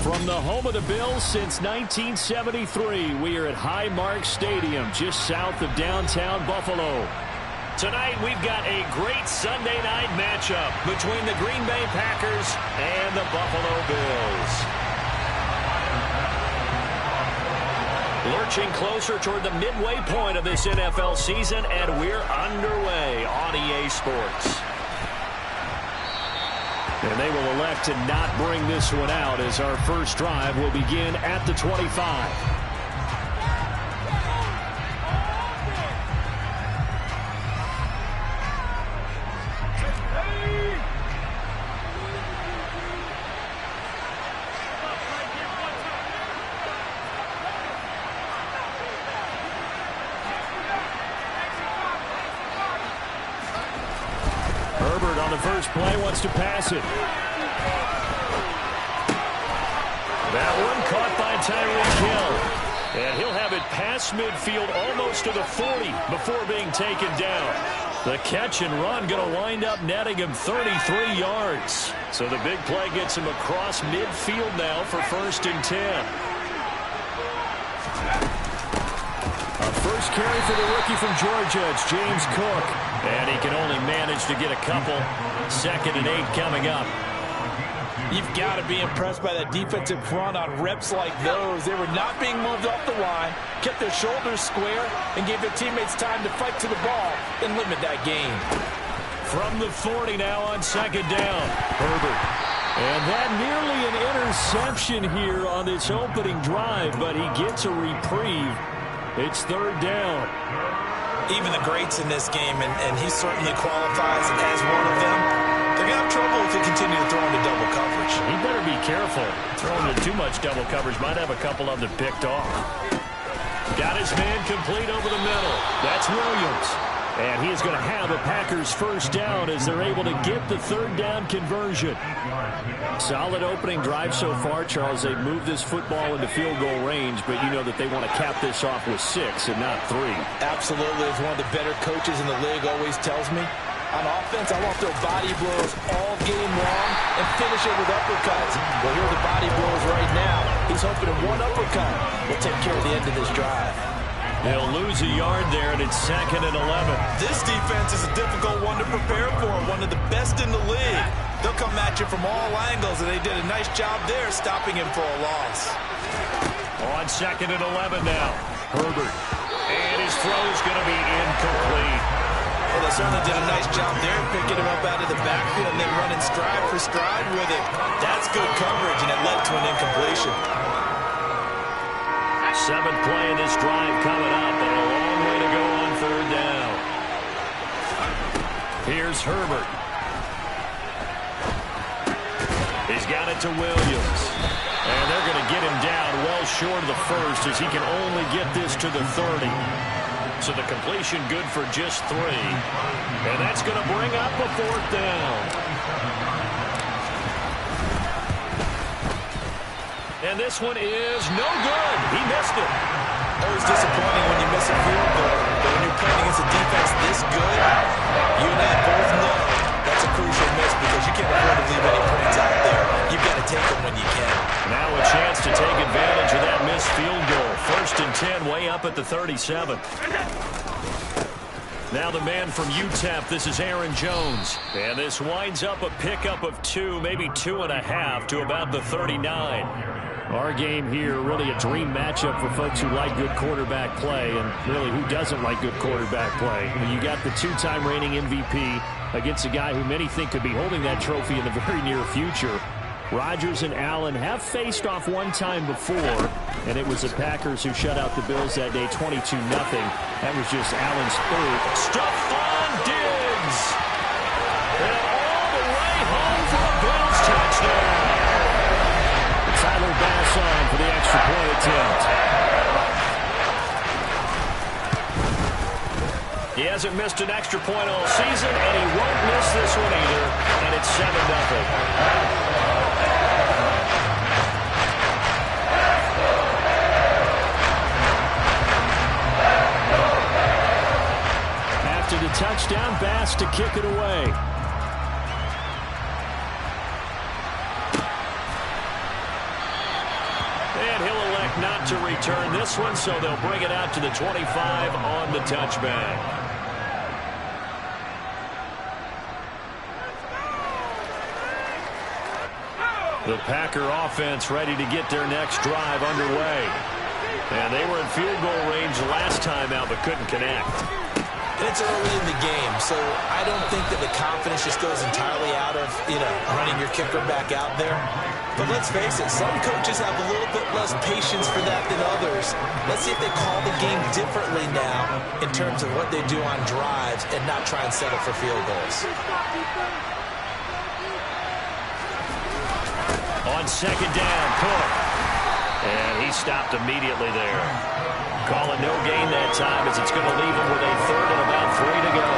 From the home of the Bills since 1973, we are at Highmark Stadium, just south of downtown Buffalo. Tonight, we've got a great Sunday night matchup between the Green Bay Packers and the Buffalo Bills. Lurching closer toward the midway point of this NFL season, and we're underway on EA Sports. And they will elect to not bring this one out as our first drive will begin at the 25. Herbert on the first play wants to pass it. That one caught by Tyreek Hill. And he'll have it past midfield almost to the 40 before being taken down. The catch and run going to wind up netting him 33 yards. So the big play gets him across midfield now for 1st and 10. A first carry for the rookie from Georgia. It's James Cook. And he can only manage to get a couple. 2nd and 8 coming up. You've got to be impressed by that defensive front on reps like those. They were not being moved off the line, kept their shoulders square, and gave their teammates time to fight to the ball and limit that gain. From the 40 now on 2nd down. Herbert. And that nearly an interception here on this opening drive, but he gets a reprieve. It's 3rd down. Even the greats in this game, and he certainly qualifies as one of them, they're going to have trouble if they continue to throw into double coverage. He better be careful. Throwing into too much double coverage might have a couple of them picked off. Got his man complete over the middle. That's Williams. And he is going to have a Packers first down as they're able to get the 3rd down conversion. Solid opening drive so far, Charles. They've moved this football into field goal range, but you know that they want to cap this off with 6 and not 3. Absolutely. As one of the better coaches in the league always tells me, on offense, I want their body blows all game long and finish it with uppercuts. Well, here are the body blows right now. He's hoping that one uppercut will take care of the end of this drive. They'll lose a yard there, and it's 2nd and 11. This defense is a difficult one to prepare for, one of the best in the league. They'll come at you from all angles, and they did a nice job there stopping him for a loss. On 2nd and 11 now, Herbert. And his throw's going to be incomplete. Well, they certainly did a nice job there, picking him up out of the backfield and then running stride for stride with it. That's good coverage, and it led to an incompletion. 7th play in this drive coming up, and a long way to go on 3rd down. Here's Herbert. He's got it to Williams. And they're going to get him down well short of the 1st as he can only get this to the 30. So the completion good for just 3. And that's going to bring up a 4th down. And this one is no good. He missed it. Always disappointing when you miss a field goal. But when you're playing against a defense this good, you and I both know that's a crucial miss because you can't afford to leave any points out there. You've got to take them when you can. Now a chance to take advantage of that missed field goal. 1st and 10 way up at the 37. Now the man from UTEP, this is Aaron Jones. And this winds up a pickup of 2, maybe 2.5 to about the 39. Our game here, really a dream matchup for folks who like good quarterback play, and really who doesn't like good quarterback play. When you got the 2-time reigning MVP against a guy who many think could be holding that trophy in the very near future. Rodgers and Allen have faced off one time before, and it was the Packers who shut out the Bills that day 22-0. That was just Allen's 3rd. Stephon Diggs! And all the way home for a Bills touchdown! Tyler Bass on for the extra point attempt. He hasn't missed an extra point all season, and he won't miss this one either. And it's 7-0. After the touchdown, Bass to kick it away. elect not to return this one, so they'll bring it out to the 25 on the touchback. The Packer offense ready to get their next drive underway. And they were in field goal range last time out, but couldn't connect. And it's early in the game, so I don't think that the confidence just goes entirely out of, running your kicker back out there. But let's face it, some coaches have a little bit less patience for that than others. Let's see if they call the game differently now in terms of what they do on drives and not try and settle for field goals. On second down, Cook. And he stopped immediately there. Calling no gain that time as it's going to leave him with a third and about 3 to go.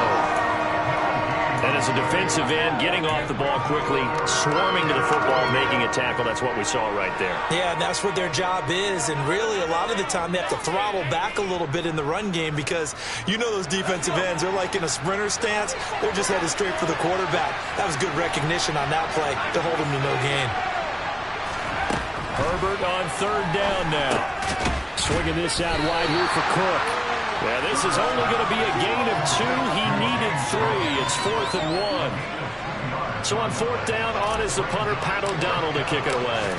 And as a defensive end, getting off the ball quickly, swarming to the football, making a tackle. That's what we saw right there. Yeah, and that's what their job is. And really, a lot of the time, they have to throttle back a little bit in the run game because those defensive ends, they're like in a sprinter stance. They're just headed straight for the quarterback. That was good recognition on that play. They're holding me no gain. Herbert on third down now. Swinging this out wide here for Cook. Yeah, this is only going to be a gain of 2. He needed 3. It's 4th and 1. So on 4th down, on is the punter, Pat O'Donnell, to kick it away.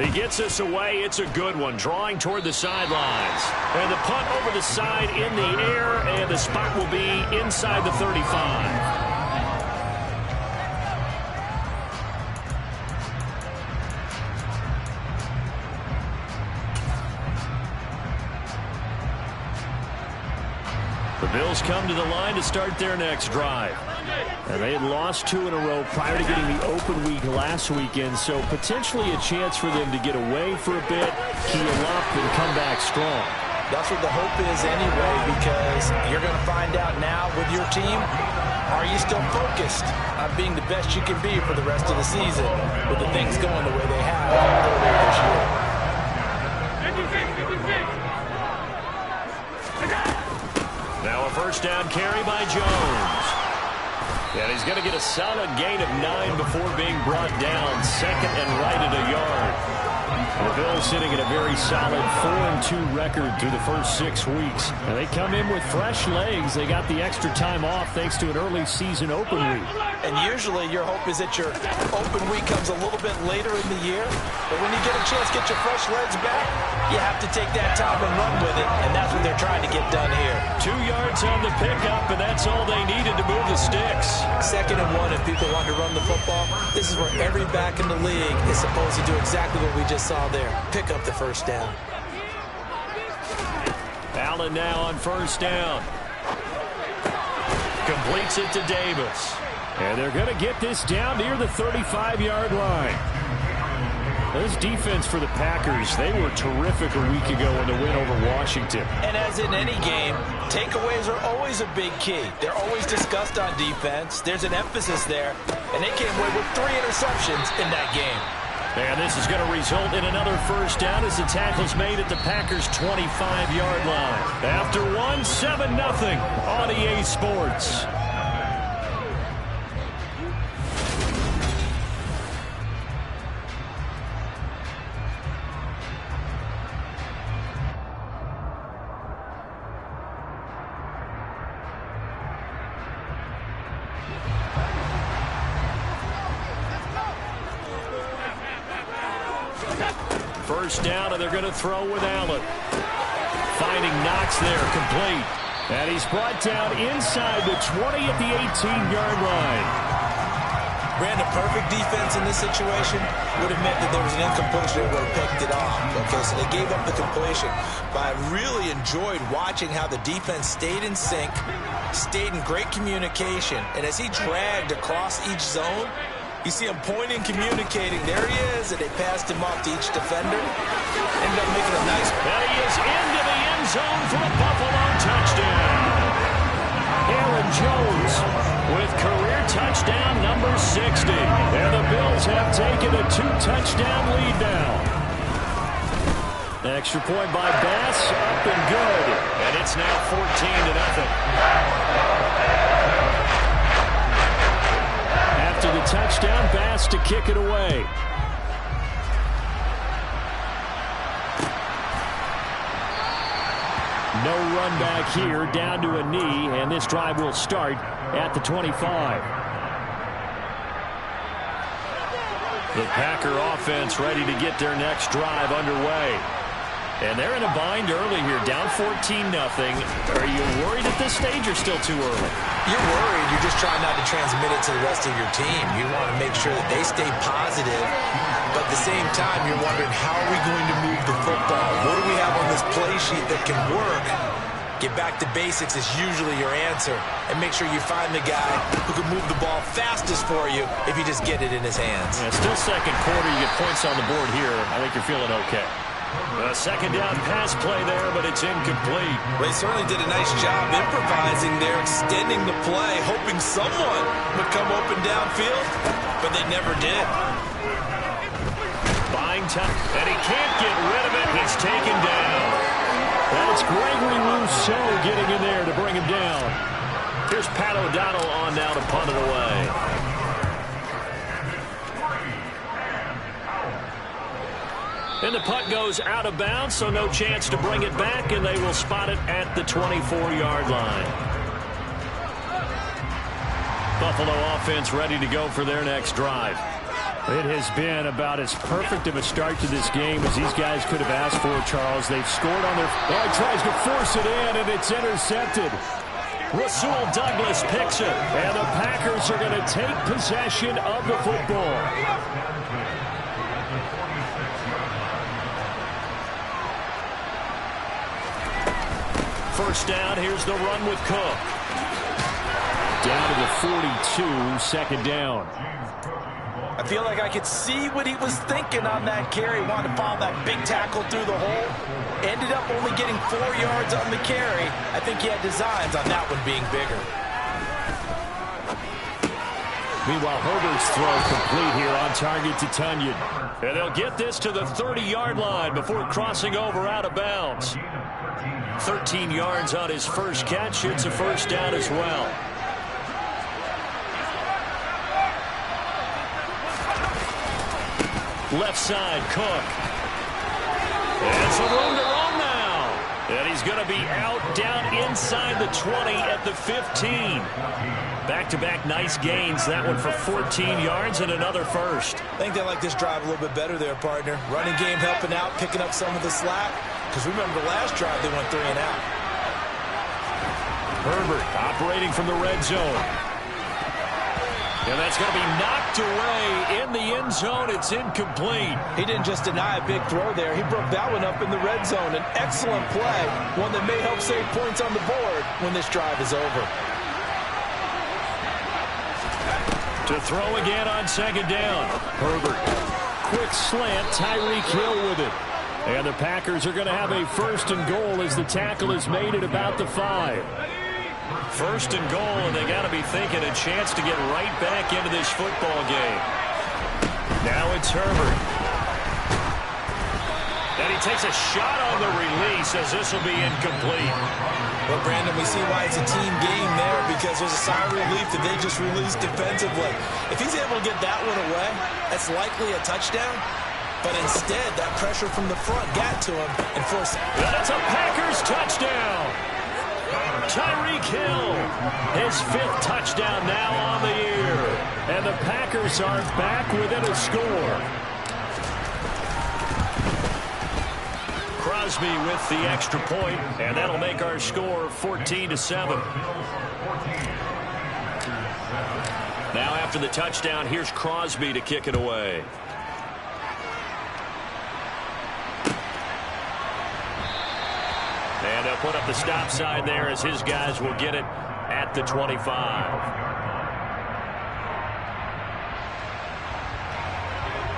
He gets us away. It's a good one, drawing toward the sidelines. And the punt over the side in the air, and the spot will be inside the 35. The Bills come to the line to start their next drive. And they had lost 2 in a row prior to getting the open week last weekend, so potentially a chance for them to get away for a bit, heal up, and come back strong. That's what the hope is anyway, because you're going to find out now with your team, are you still focused on being the best you can be for the rest of the season with the things going the way they have earlier this year? Now a first down carry by Jones. And he's going to get a solid gain of 9 before being brought down. Second and right at a yard. And the Bills sitting at a very solid 4-2 record through the first 6 weeks. And they come in with fresh legs. They got the extra time off thanks to an early season open week. And usually your hope is that your open week comes a little bit later in the year. But when you get a chance to get your fresh legs back, you have to take that time and run with it. And that's what they're trying to get done here. 2 yards on the pickup, and that's all they needed to move the sticks. Second and 1, if people want to run the football, this is where every back in the league is supposed to do exactly what we just saw there. Pick up the first down. Allen now on first down. Completes it to Davis. And they're going to get this down near the 35-yard line. This defense for the Packers, they were terrific a week ago in the win over Washington. And as in any game, takeaways are always a big key. They're always discussed on defense. There's an emphasis there. And they came away with 3 interceptions in that game. And this is going to result in another first down as the tackle's made at the Packers' 25-yard line. After 7-0 on EA Sports. First down, and they're going to throw with Allen. Finding Knox there, complete. And he's brought down inside the 20 at the 18-yard line. Brandon, perfect defense in this situation would have meant that there was an incompletion that would have picked it off. Okay, so they gave up the completion. But I really enjoyed watching how the defense stayed in sync, stayed in great communication. And as he dragged across each zone, you see him pointing, communicating. There he is, and they passed him off to each defender. Ended up making a nice... And he is into the end zone for a Buffalo touchdown. Aaron Jones with career touchdown number 60. And the Bills have taken a 2-touchdown lead now. Extra point by Bass, up and good. And it's now 14-0. After the touchdown, Bass to kick it away. No run back here, down to a knee, and this drive will start at the 25. The Packer offense ready to get their next drive underway. And they're in a bind early here, down 14-0. Are you worried at this stage or still too early? You're worried. You're just trying not to transmit it to the rest of your team. You want to make sure that they stay positive, but at the same time, you're wondering, how are we going to move the football? What do we have on this play sheet that can work? Get back to basics is usually your answer, and make sure you find the guy who can move the ball fastest for you if you just get it in his hands. Yeah, still second quarter. You get points on the board here. I think you're feeling okay. A second down pass play there, but it's incomplete. Well, they certainly did a nice job improvising there, extending the play, hoping someone would come open downfield, but they never did. Buying time, and he can't get rid of it. He's taken down. That's Gregory Rousseau getting in there to bring him down. Here's Pat O'Donnell on now to punt it away. And the punt goes out of bounds, so no chance to bring it back, and they will spot it at the 24-yard line. Buffalo offense ready to go for their next drive. It has been about as perfect of a start to this game as these guys could have asked for, Charles. They've scored on their... Oh, he tries to force it in, and it's intercepted. Rasul Douglas picks it, and the Packers are going to take possession of the football. First down, here's the run with Cook. Down to the 42, second down. I feel like I could see what he was thinking on that carry. Wanted to follow that big tackle through the hole. Ended up only getting 4 yards on the carry. I think he had designs on that one being bigger. Meanwhile, Herbert's throw complete here on target to Tunyon. And they'll get this to the 30-yard line before crossing over out of bounds. 13 yards on his first catch. It's a first down as well. Left side, Cook. And some room to run now. And he's going to be out down inside the 20 at the 15. Back-to-back nice gains. That one for 14 yards and another first. I think they like this drive a little bit better there, partner. Running game helping out, picking up some of the slack. Because remember the last drive, they went 3 and out. Herbert operating from the red zone. And that's going to be knocked away in the end zone. It's incomplete. He didn't just deny a big throw there. He broke that one up in the red zone. An excellent play, one that may help save points on the board when this drive is over. To throw again on second down. Herbert. Quick slant. Tyreek Hill with it. And the Packers are going to have a first and goal as the tackle is made at about the 5. First and goal, and they got to be thinking a chance to get right back into this football game. Now it's Herbert. And he takes a shot on the release as this will be incomplete. Well, Brandon, we see why it's a team game there, because there's a sigh of relief that they just released defensively. If he's able to get that one away, that's likely a touchdown. But instead, that pressure from the front got to him and forced it. That's a Packers touchdown. Tyreek Hill, his 5th touchdown now on the year. And the Packers are back within a score. Crosby with the extra point, and that'll make our score 14-7. Now after the touchdown, here's Crosby to kick it away. And they'll put up the stop sign there as his guys will get it at the 25.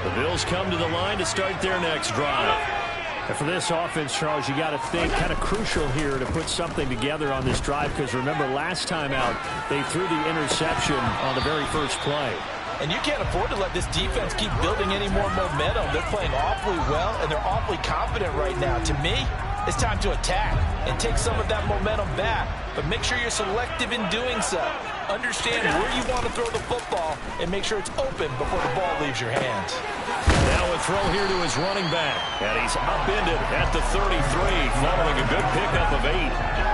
The Bills come to the line to start their next drive. And for this offense, Charles, you got to think kind of crucial here to put something together on this drive, because remember last time out they threw the interception on the very first play. And you can't afford to let this defense keep building any more momentum. They're playing awfully well, and they're awfully confident right now. To me, it's time to attack and take some of that momentum back, but make sure you're selective in doing so. Understand where you want to throw the football and make sure it's open before the ball leaves your hands. Now a throw here to his running back. And he's upended at the 33, following a good pickup of 8.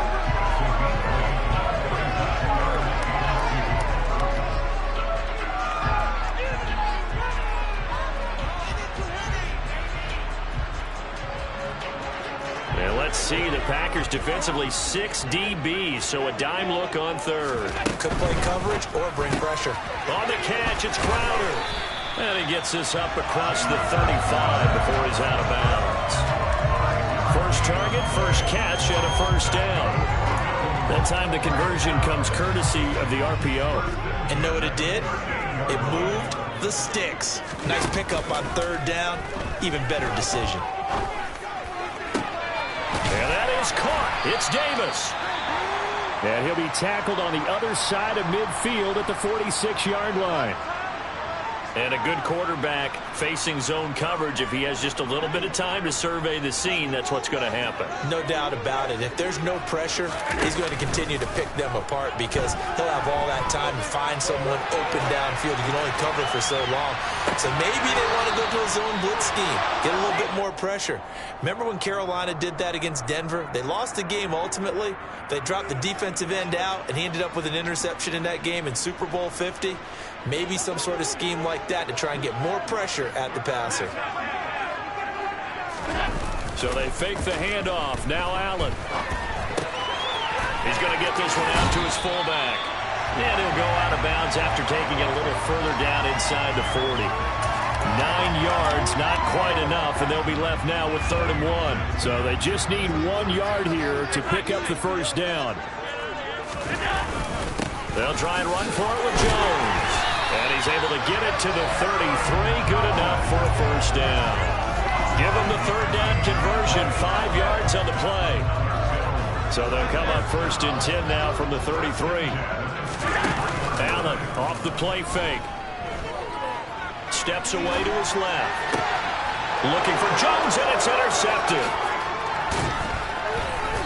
And let's see, the Packers defensively 6 DBs, so a dime look on third. Could play coverage or bring pressure. On the catch, it's Crowder. And he gets this up across the 35 before he's out of bounds. First target, first catch, and a first down. That time the conversion comes courtesy of the RPO. And know what it did? It moved the sticks. Nice pickup on third down. Even better decision. And that is caught. It's Davis. And he'll be tackled on the other side of midfield at the 46-yard line. And a good quarterback facing zone coverage. If he has just a little bit of time to survey the scene, that's what's going to happen. No doubt about it. If there's no pressure, he's going to continue to pick them apart because he'll have all that time to find someone open downfield. You can only cover for so long. So maybe they want to go to a zone blitz scheme, get a little bit more pressure. Remember when Carolina did that against Denver? They lost the game ultimately. They dropped the defensive end out, and he ended up with an interception in that game in Super Bowl 50. Maybe some sort of scheme like that to try and get more pressure at the passer. So they fake the handoff. Now Allen. He's going to get this one out to his fullback. And he'll go out of bounds after taking it a little further down inside the 40. 9 yards, not quite enough, and they'll be left now with 3rd and 1. So they just need 1 yard here to pick up the first down. They'll try and run for it with Jones. And he's able to get it to the 33. Good enough for a first down. Give him the 3rd down conversion. 5 yards on the play. So they'll come up 1st and 10 now from the 33. Allen off the play fake. Steps away to his left. Looking for Jones, and it's intercepted.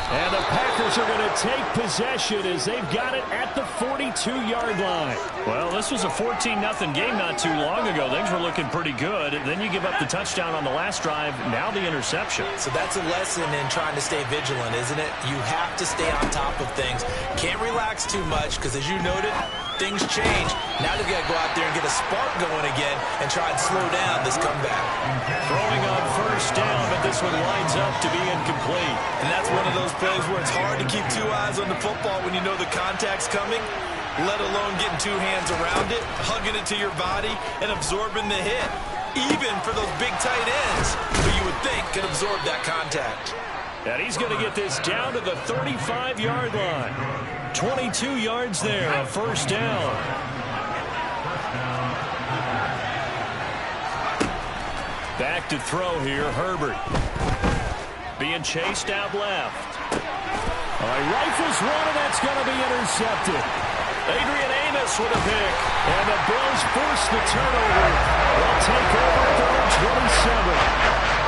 And the Packers are going to take possession as they've got it at the 42-yard line. Well, this was a 14-0 game not too long ago. Things were looking pretty good. Then you give up the touchdown on the last drive. Now the interception. So that's a lesson in trying to stay vigilant, isn't it? You have to stay on top of things. Can't relax too much because, as you noted, things change. Now they've got to go out there and get a spark going again and try and slow down this comeback. Throwing on first down, but this one lines up to be incomplete. And that's one of those plays where it's hard to keep 2 eyes on the football when you know the contact's coming, let alone getting 2 hands around it, hugging it to your body, and absorbing the hit. Even for those big tight ends, who you would think could absorb that contact. And he's going to get this down to the 35-yard line. 22 yards there, a first down. Back to throw here, Herbert. Being chased out left. He rifles one, and that's going to be intercepted. Adrian Amos with a pick. And the Bills force the turnover. They'll take over third and 27.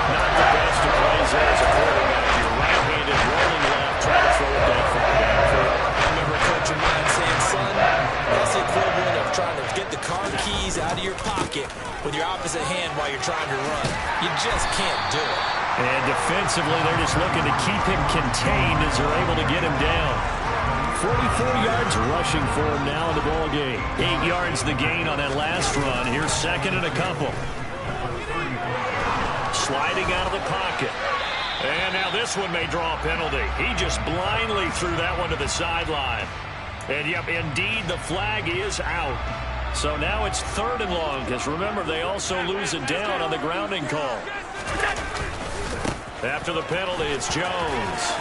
Not the best of plays as a quarterback. You're right-handed, rolling left, trying to throw it that far downfield. I remember a coach of mine saying, son, that's the equivalent of trying to get the car keys out of your pocket with your opposite hand while you're trying to run. You just can't do it. And defensively, they're just looking to keep him contained as they're able to get him down. 44 yards rushing for him now in the ball game. 8 yards the gain on that last run. Here's 2nd and a couple. Sliding out of the pocket. And now this one may draw a penalty. He just blindly threw that one to the sideline. And, yep, indeed, the flag is out. So now it's 3rd and long, because remember, they also lose it down on the grounding call. After the penalty, it's Jones.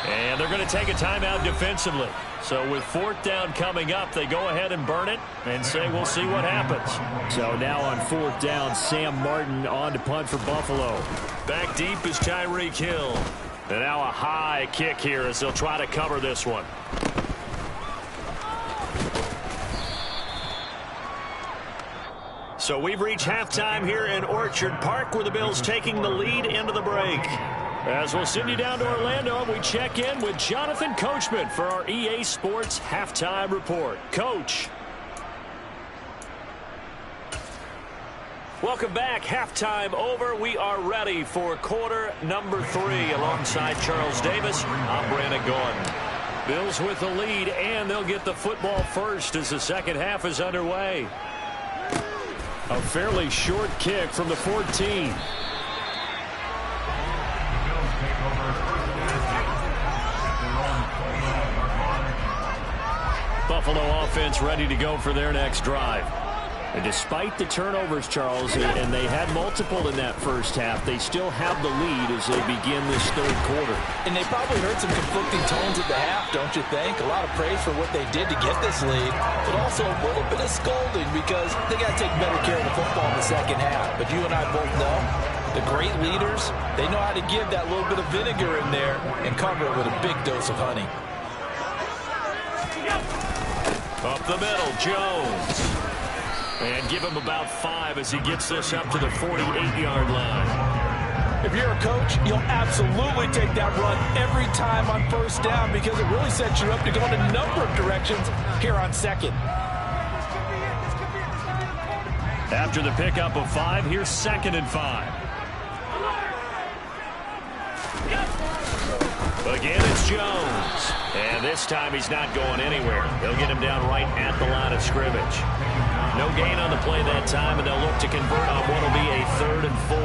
And they're going to take a timeout defensively. So with 4th down coming up, they go ahead and burn it and say we'll see what happens. So now on 4th down, Sam Martin on to punt for Buffalo. Back deep is Tyreek Hill. And now a high kick here as they'll try to cover this one. So we've reached halftime here in Orchard Park, where the Bills taking the lead into the break. As we'll send you down to Orlando, we check in with Jonathan Coachman for our EA Sports Halftime Report. Coach. Welcome back. Halftime over. We are ready for quarter number 3 alongside Charles Davis. I'm Brandon Gordon. Bills with the lead, and they'll get the football first as the second half is underway. A fairly short kick from the 14. Buffalo offense ready to go for their next drive. And despite the turnovers, Charles, and they had multiple in that first half, they still have the lead as they begin this third quarter. And they probably heard some conflicting tones at the half, don't you think? A lot of praise for what they did to get this lead, but also a little bit of scolding because they got to take better care of the football in the second half. But you and I both know the great leaders, they know how to give that little bit of vinegar in there and cover it with a big dose of honey. Up the middle, Jones. And give him about 5 as he gets this up to the 48-yard line. If you're a coach, you'll absolutely take that run every time on first down because it really sets you up to go in a number of directions here on second. After the pickup of 5, here's 2nd and 5. Again, it's Jones. And this time he's not going anywhere. They'll get him down right at the line of scrimmage. No gain on the play that time, and they'll look to convert on what will be a 3rd and 4.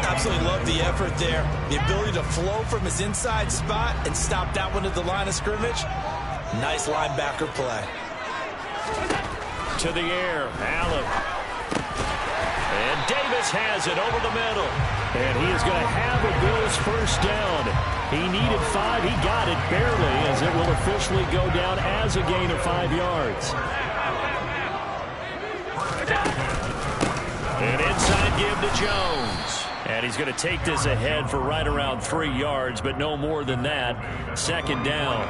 Absolutely love the effort there. The ability to flow from his inside spot and stop that one at the line of scrimmage. Nice linebacker play. To the air, Allen. And Davis has it over the middle. And he is going to have a Bills first down. He needed 5. He got it barely as it will officially go down as a gain of 5 yards. An inside give to Jones. And he's going to take this ahead for right around 3 yards, but no more than that. 2nd down.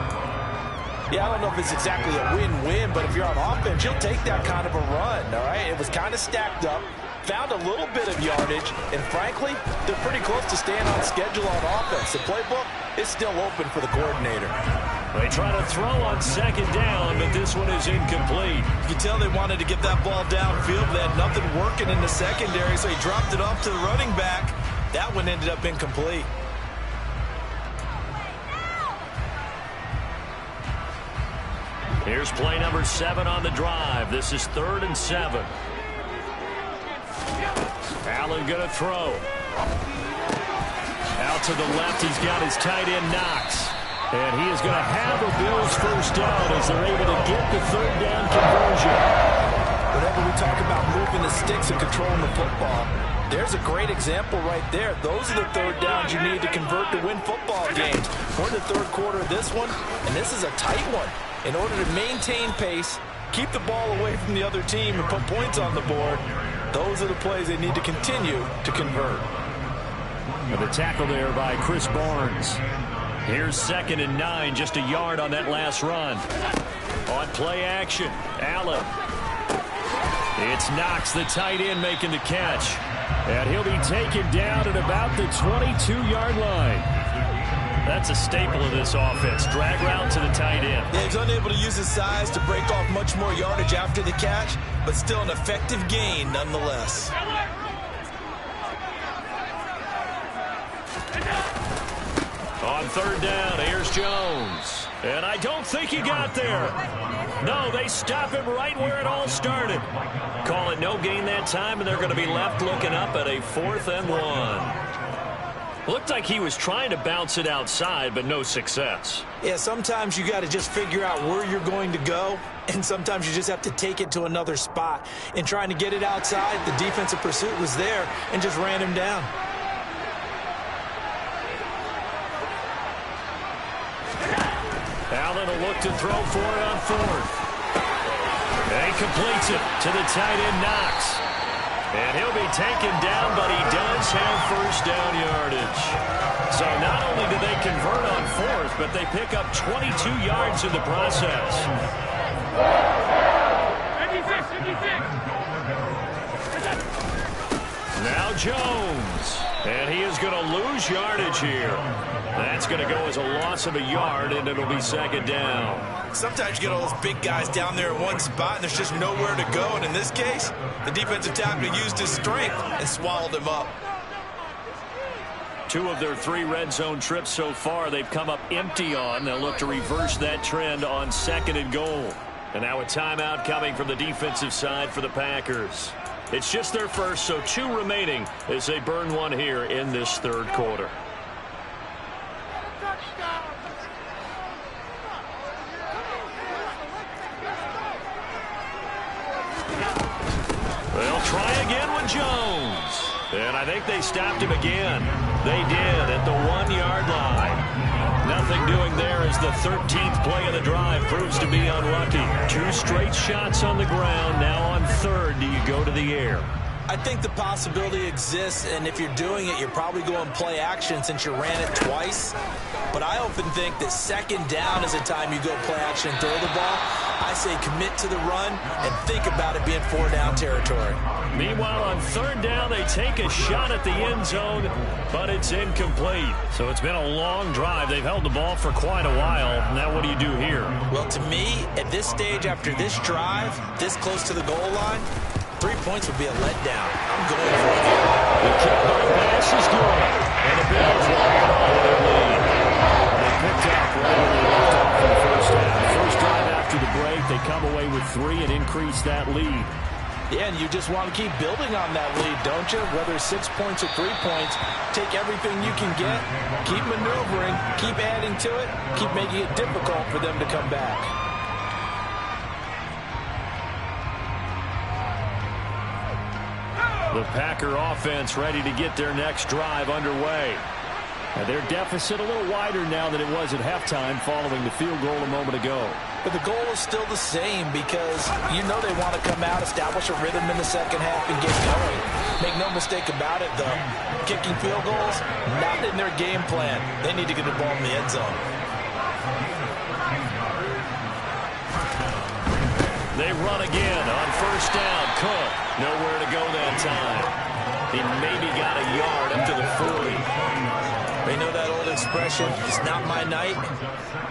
Yeah, I don't know if it's exactly a win-win, but if you're on offense, you'll take that kind of a run, all right? It was kind of stacked up. Found a little bit of yardage, and frankly, they're pretty close to staying on schedule on offense. The playbook is still open for the coordinator. They try to throw on 2nd down, but this one is incomplete. You can tell they wanted to get that ball downfield. They had nothing working in the secondary, so he dropped it off to the running back. That one ended up incomplete. Here's play number 7 on the drive. This is 3rd and 7. Allen going to throw. Out to the left, he's got his tight end Knox. And he is going to have a Bills first down as they're able to get the 3rd down conversion. Whenever we talk about moving the sticks and controlling the football, there's a great example right there. Those are the 3rd downs you need to convert to win football games. We're in the 3rd quarter of this one, and this is a tight one. In order to maintain pace, keep the ball away from the other team, and put points on the board, those are the plays they need to continue to convert. And the tackle there by Chris Barnes. Here's 2nd and 9, just a yard on that last run. On play action, Allen. It's Knox, the tight end, making the catch. And he'll be taken down at about the 22-yard line. That's a staple of this offense. Drag route to the tight end. Yeah, he's unable to use his size to break off much more yardage after the catch, but still an effective gain nonetheless. On 3rd down, here's Jones. And I don't think he got there. No, they stop him right where it all started. Call it no gain that time, and they're going to be left looking up at a 4th and 1. Looked like he was trying to bounce it outside, but no success. Yeah, sometimes you got to just figure out where you're going to go, and sometimes you just have to take it to another spot. In trying to get it outside, the defensive pursuit was there and just ran him down. Allen will look to throw for it on 4th. And he completes it to the tight end, Knox. And he'll be taken down, but he does have first down yardage. So not only do they convert on 4th, but they pick up 22 yards in the process. 56. Now Jones. And he is going to lose yardage here. That's going to go as a loss of a yard, and it'll be second down. Sometimes you get all those big guys down there in one spot, and there's just nowhere to go. And in this case, the defensive tackle used his strength and swallowed him up. 2 of their 3 red zone trips so far, they've come up empty on. They'll look to reverse that trend on 2nd and goal. And now a timeout coming from the defensive side for the Packers. It's just their first, so 2 remaining as they burn one here in this 3rd quarter. They'll try again with Jones. And I think they stopped him again. They did at the 1-yard line. Nothing doing there as the 13th play of the drive proves to be unlucky. 2 straight shots on the ground. Now on 3rd, do you go to the air? I think the possibility exists, and if you're doing it, you're probably going play action since you ran it twice. But I often think that 2nd down is the time you go play action and throw the ball. I say commit to the run and think about it being 4-down territory. Meanwhile, on 3rd down, they take a shot at the end zone, but it's incomplete. So it's been a long drive. They've held the ball for quite a while. Now what do you do here? Well, to me, at this stage after this drive, this close to the goal line, 3 points would be a letdown. I'm going for it. The kickback pass is good. And the Bills will hold on to their lead. They picked up right where they left off in the first half. First drive after the break, they come away with 3 and increase that lead. Yeah, and you just want to keep building on that lead, don't you? Whether 6 points or 3 points, take everything you can get, keep maneuvering, keep adding to it, keep making it difficult for them to come back. The Packer offense ready to get their next drive underway. Their deficit a little wider now than it was at halftime following the field goal a moment ago. But the goal is still the same because you know they want to come out, establish a rhythm in the second half, and get going. Make no mistake about it, though. Kicking field goals, not in their game plan. They need to get the ball in the end zone. They run again on 1st down. Cook, nowhere to go that time. He maybe got a yard up to the 40. They know that old expression, it's not my night.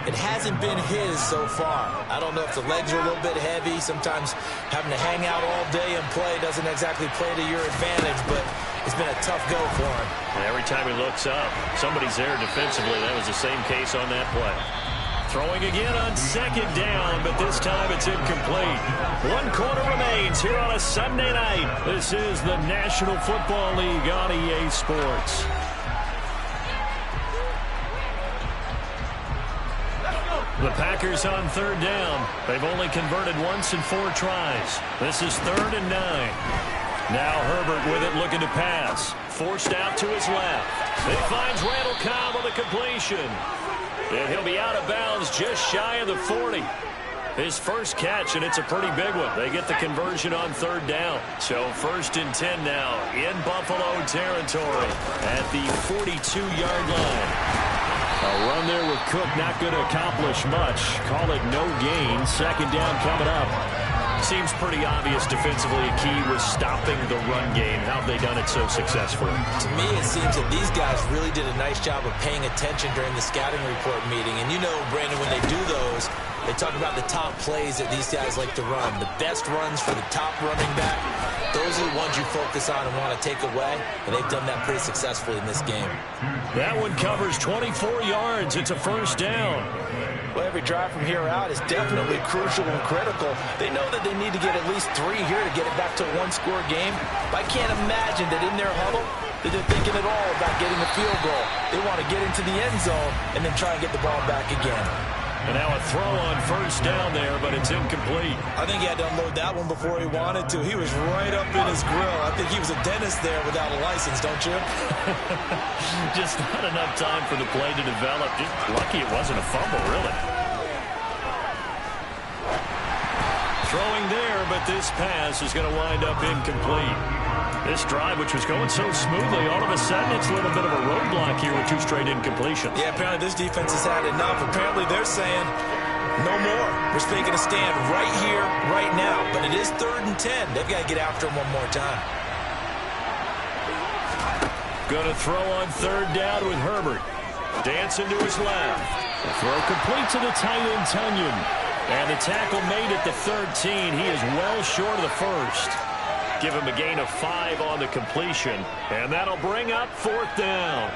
It hasn't been his so far. I don't know if the legs are a little bit heavy. Sometimes having to hang out all day and play doesn't exactly play to your advantage, but it's been a tough go for him. And every time he looks up, somebody's there defensively. That was the same case on that play. Throwing again on 2nd down, but this time it's incomplete. 1 quarter remains here on a Sunday night. This is the National Football League on EA Sports. The Packers on 3rd down. They've only converted once in 4 tries. This is 3rd and 9. Now Herbert with it looking to pass. Forced out to his left. He finds Randall Cobb on the completion. And he'll be out of bounds just shy of the 40. His first catch, and it's a pretty big one. They get the conversion on 3rd down. So 1st and 10 now in Buffalo territory at the 42-yard line. A run there with Cook not going to accomplish much. Call it no gain. 2nd down coming up. Seems pretty obvious defensively a key was stopping the run game. How have they done it so successfully? To me, it seems that these guys really did a nice job of paying attention during the scouting report meeting. And you know, Brandon, when they do those, they talk about the top plays that these guys like to run. The best runs for the top running back. Those are the ones you focus on and want to take away. And they've done that pretty successfully in this game. That one covers 24 yards. It's a 1st down. Well, every drive from here out is definitely crucial and critical. They know that they need to get at least 3 here to get it back to a 1-score game. But I can't imagine that in their huddle that they're thinking at all about getting a field goal. They want to get into the end zone and then try and get the ball back again. And now a throw on 1st down there, but it's incomplete. I think he had to unload that one before he wanted to. He was right up in his grill. I think he was a dentist there without a license, don't you? Just not enough time for the play to develop. Just lucky it wasn't a fumble, really. Throwing there, but this pass is going to wind up incomplete. This drive, which was going so smoothly, all of a sudden it's a little bit of a roadblock here with 2 straight incompletions. Yeah, apparently this defense has had enough. Apparently they're saying, no more. We're making a stand right here, right now. But it is 3rd and 10. They've got to get after him one more time. Going to throw on third down with Herbert. Dancing to his left. The throw complete to the tight end, Tunyon. And the tackle made at the 13. He is well short of the first. Give him a gain of 5 on the completion. And that'll bring up fourth down.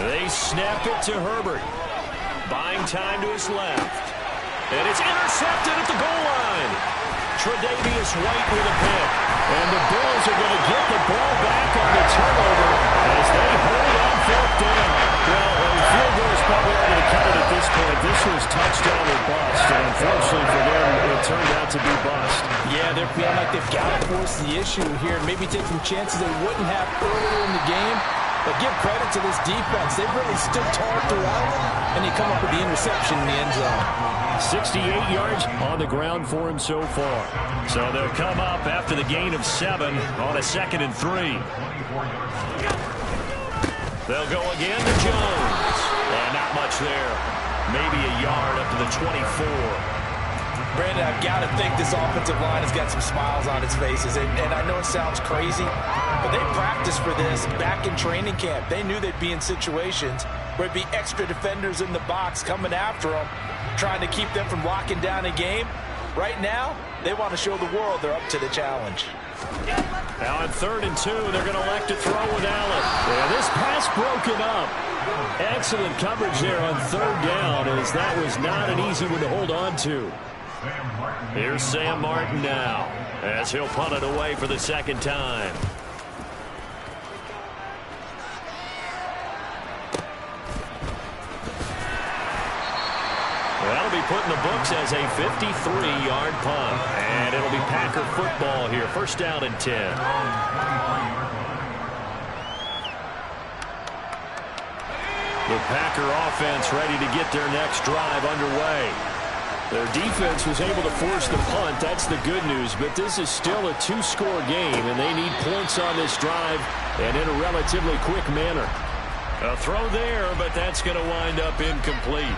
They snap it to Herbert. Buying time to his left. And it's intercepted at the goal line. Tre'Davious White with a pick. And the Bills are going to get the ball back on the turnover as they hold on fourth down. Well, a field goal is probably able to cut it at this point. This was touchdown or bust. And unfortunately for them, it turned out to be bust. Yeah, they're feeling like they've got to force the issue here and maybe take some chances they wouldn't have earlier in the game. But give credit to this defense. They've really stood tall throughout, and they come up with the interception in the end zone. 68 yards on the ground for him so far. So they'll come up after the gain of 7 on a 2nd and 3. They'll go again to Jones. And not much there. Maybe a yard up to the 24. Brandon, I've got to think this offensive line has got some smiles on its faces. And I know it sounds crazy, but they practiced for this back in training camp. They knew they'd be in situations where it'd be extra defenders in the box coming after them, trying to keep them from locking down a game. Right now, they want to show the world they're up to the challenge. Now on 3rd and 2, they're going to elect to throw with Allen. Yeah, this pass broken up. Excellent coverage there on 3rd down, as that was not an easy one to hold on to. Here's Sam Martin now, as he'll punt it away for the 2nd time. That'll be put in the books as a 53-yard punt. And it'll be Packer football here. 1st down and 10. The Packer offense ready to get their next drive underway. Their defense was able to force the punt. That's the good news. But this is still a 2-score game, and they need points on this drive and in a relatively quick manner. A throw there, but that's going to wind up incomplete.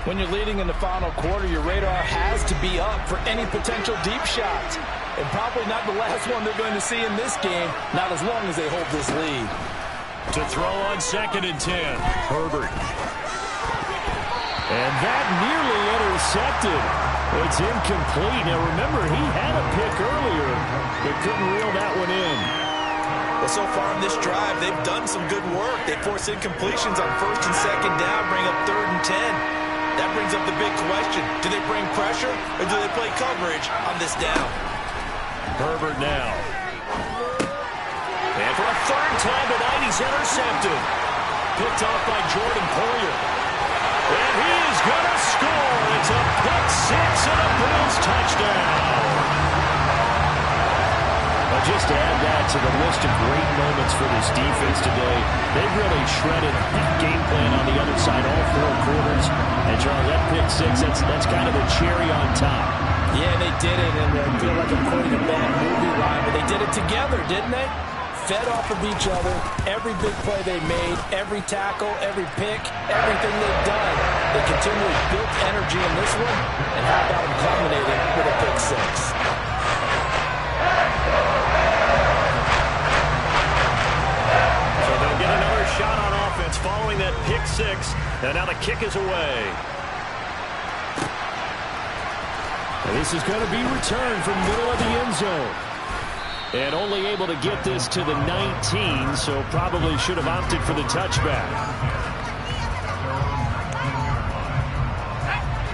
When you're leading in the final quarter, your radar has to be up for any potential deep shots. And probably not the last one they're going to see in this game, not as long as they hold this lead. To throw on 2nd and 10, Herbert. And that nearly intercepted. It's incomplete. Now remember, he had a pick earlier, but couldn't reel that one in. Well, so far in this drive, they've done some good work. They force incompletions on 1st and 2nd down, bring up 3rd and 10. That brings up the big question. Do they bring pressure, or do they play coverage on this down? Herbert now. And for a 3rd time tonight, he's intercepted. Picked off by Jordan Poyer. And he is going to score. It's a pick 6 and a Bills touchdown. Just to add that to the list of great moments for this defense today, they've really shredded that game plan on the other side all 4 quarters. And, Charles, that pick 6, that's kind of the cherry on top. Yeah, they did it, and I feel like I'm quoting a bad movie line, but they did it together, didn't they? Fed off of each other, every big play they made, every tackle, every pick, everything they've done. They continually built energy in this one, and how about them culminating with a pick 6? Shot on offense following that pick 6, and now the kick is away. And this is going to be returned from middle of the end zone. And only able to get this to the 19, so probably should have opted for the touchback.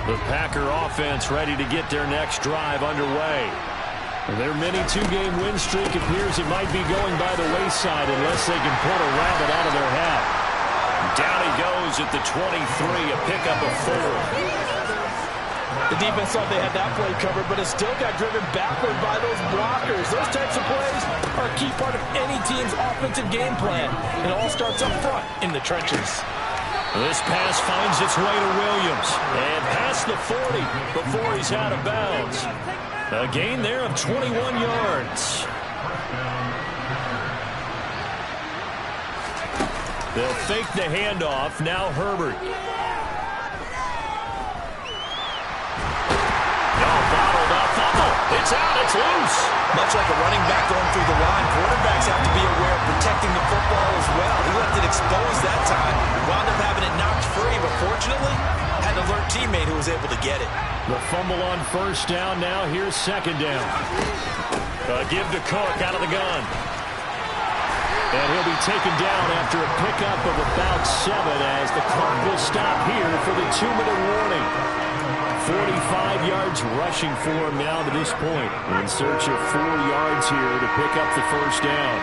The Packer offense ready to get their next drive underway. Their mini 2-game win streak appears it might be going by the wayside unless they can pull a rabbit out of their hat. Down he goes at the 23, a pickup of 4. The defense thought they had that play covered, but it still got driven backward by those blockers. Those types of plays are a key part of any team's offensive game plan. It all starts up front in the trenches. This pass finds its way to Williams. And past the 40 before he's out of bounds. A gain there of 21 yards. They'll fake the handoff. Now Herbert. Bottled up. Fumble. It's out. It's loose. Much like a running back going through the line, quarterbacks have to be aware of protecting the football as well. He left it exposed that time. Wound up having it knocked free, but fortunately, had an alert teammate who was able to get it. The fumble on first down. Now here's second down. Give to Cook out of the gun. And he'll be taken down after a pickup of about 7 as the clock will stop here for the 2-minute warning. 45 yards rushing for him now to this point. In search of 4 yards here to pick up the first down.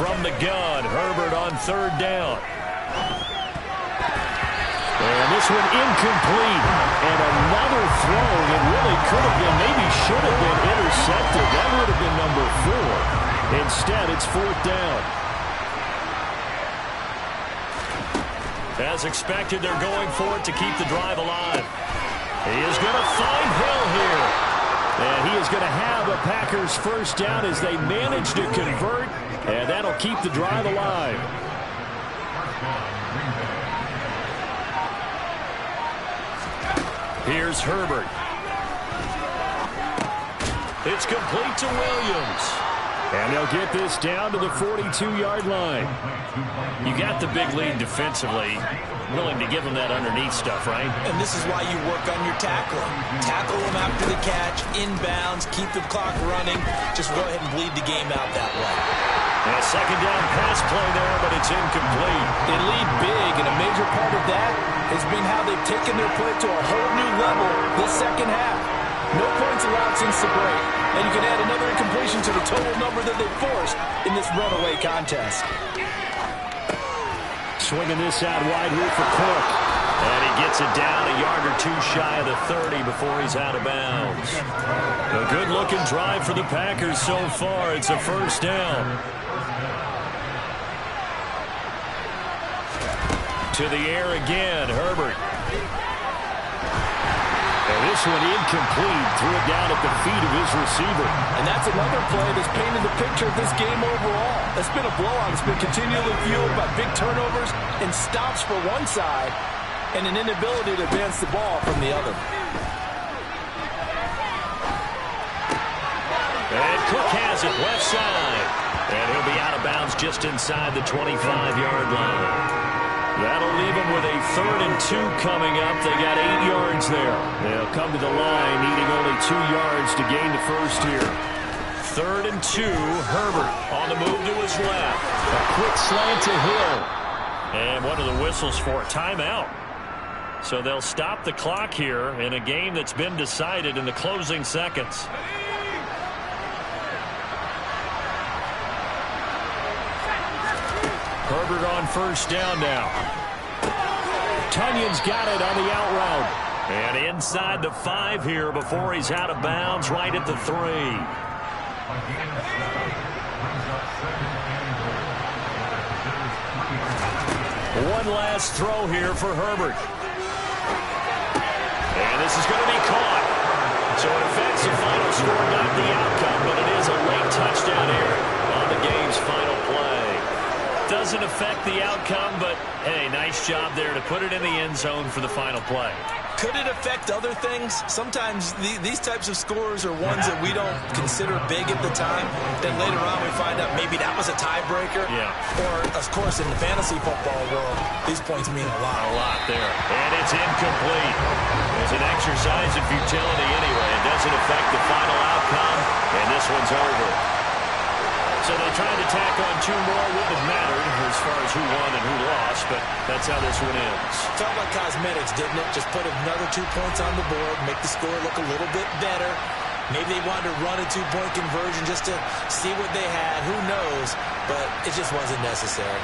From the gun, Herbert on third down. And this one incomplete. And another throw that really could have been, maybe should have been intercepted. That would have been number 4. Instead, it's fourth down. As expected, they're going for it to keep the drive alive. He is going to find Hill here. And he is going to have a Packers first down as they manage to convert. And that'll keep the drive alive. Here's Herbert. It's complete to Williams. And they'll get this down to the 42-yard line. You got the big lead defensively. Willing to give them that underneath stuff, right? And this is why you work on your tackling. Tackle them after the catch, inbounds, keep the clock running. Just go ahead and bleed the game out that way. And a second down pass play there, but it's incomplete. They lead big, and a major part of that has been how they've taken their play to a whole new level this second half. No points allowed since the break. And you can add another incompletion to the total number that they forced in this runaway contest. Swinging this out wide here for Cook. And he gets it down a yard or 2 shy of the 30 before he's out of bounds. A good-looking drive for the Packers so far. It's a first down. To the air again, Herbert. And this one incomplete. Threw it down at the feet of his receiver. And that's another play that's painted the picture of this game overall. It's been a blowout. It's been continually fueled by big turnovers and stops for one side and an inability to advance the ball from the other. And Cook has it left side. And he'll be out of bounds just inside the 25-yard line. That'll leave them with a 3rd and 2 coming up. They got 8 yards there. They'll come to the line needing only 2 yards to gain the first here. 3rd and 2, Herbert on the move to his left. A quick slant to Hill. And what are the whistles for? Timeout. So they'll stop the clock here in a game that's been decided in the closing seconds. Herbert on first down now. Tunyon's got it on the out route. And inside the 5 here before he's out of bounds right at the 3. One last throw here for Herbert. And this is going to be caught. So it affects the final score, not the outcome, but it is a late touchdown here on the game's final play. Doesn't affect the outcome, but, hey, nice job there to put it in the end zone for the final play. Could it affect other things? Sometimes these types of scores are ones that we don't consider big at the time. Then later on we find out maybe that was a tiebreaker. Yeah. Or, of course, in the fantasy football world, these points mean a lot. A lot there. And it's incomplete. It's an exercise in futility anyway. It doesn't affect the final outcome, and this one's over. So they tried to tack on 2 more. Wouldn't have mattered as far as who won and who lost, but that's how this one ends. Talk about cosmetics, didn't it? Just put another 2 points on the board, make the score look a little bit better. Maybe they wanted to run a 2-point conversion just to see what they had. Who knows? But it just wasn't necessary.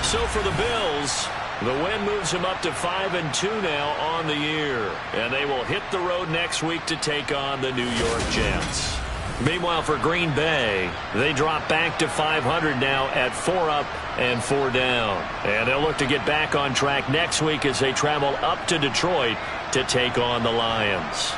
So for the Bills, the win moves them up to 5-2 now on the year. And they will hit the road next week to take on the New York Jets. Meanwhile, for Green Bay, they drop back to 500 now at 4 up and 4 down. And they'll look to get back on track next week as they travel up to Detroit to take on the Lions.